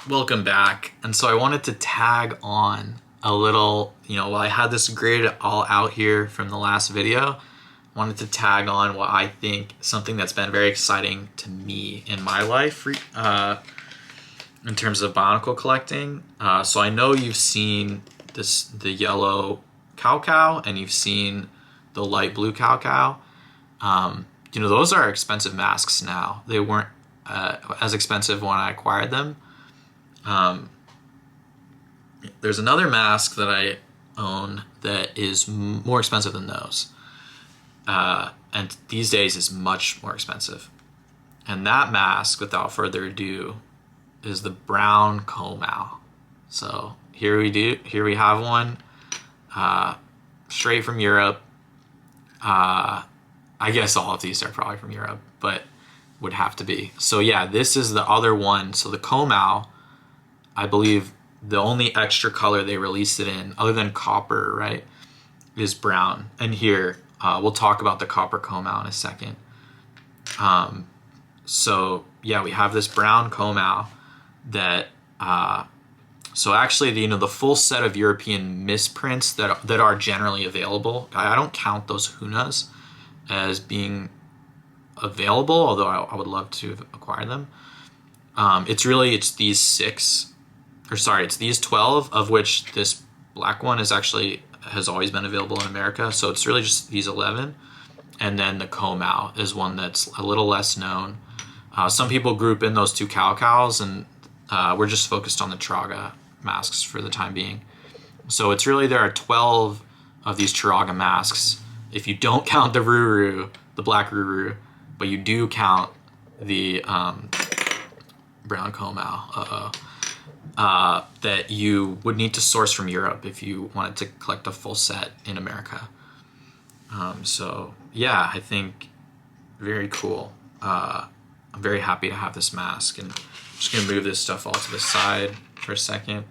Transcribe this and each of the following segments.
Welcome back. And so I wanted to tag on a little, while I had this grid all out here from the last video, I wanted to tag on what I think something that's been very exciting to me in my life in terms of bionicle collecting. So I know you've seen the yellow cow and you've seen the light blue cow. Those are expensive masks now. They weren't as expensive when I acquired them. There's another mask that I own that is more expensive than those. And these days is much more expensive. And that mask, without further ado, is the Brown Komau. So here we have one, straight from Europe. I guess all of these are probably from Europe, but would have to be. So yeah, this is the other one. So the Komau, I believe the only extra color they released it in, other than copper, right, is brown. And here, we'll talk about the copper Komau in a second. So yeah, we have this Brown Komau that, so actually the full set of European misprints that are generally available, I don't count those Hunas as being available, although I would love to acquire them. It's these 12, of which this black one has always been available in America. So it's really just these 11. And then the Komau is one that's a little less known. Some people group in those two cows, and we're just focused on the Traga masks for the time being. So it's really, there are 12 of these Traga masks. If you don't count the the black Ruru, but you do count the Brown Komau, that you would need to source from Europe if you wanted to collect a full set in America. So yeah, I think very cool. I'm very happy to have this mask, and I'm just gonna move this stuff all to the side for a second.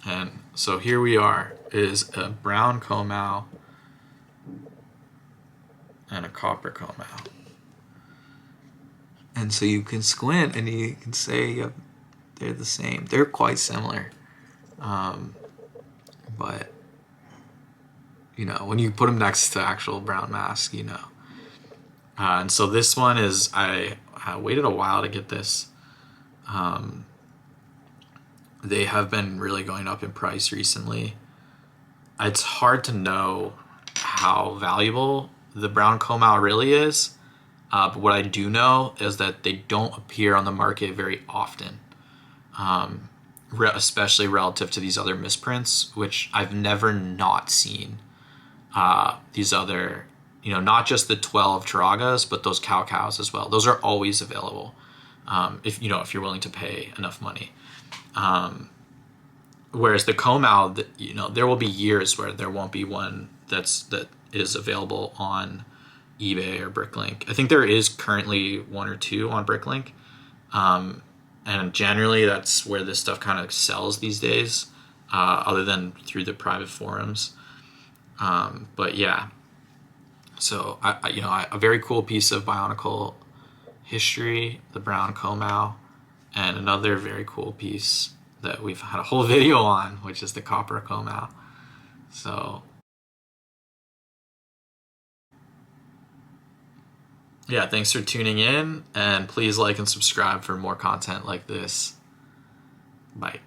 And so here we is a Brown Komau and a copper Komau. And so you can squint and you can say they're the same. They're quite similar. But, when you put them next to actual brown mask, and so this one is, I waited a while to get this. They have been really going up in price recently. It's hard to know how valuable the Brown Komau really is. But what I do know is that they don't appear on the market very often, especially relative to these other misprints, which I've never not seen. These other, not just the 12 Tragas, but those cows as well. Those are always available, if you're willing to pay enough money. Whereas the Komau, there will be years where there won't be one that is available on eBay or Bricklink. I think there is currently one or two on Bricklink. And generally that's where this stuff kind of sells these days, other than through the private forums. But yeah, so a very cool piece of bionicle history, the Brown Komau, and another very cool piece that we've had a whole video on, which is the copper Komau. So yeah, thanks for tuning in, and please like and subscribe for more content like this. Bye.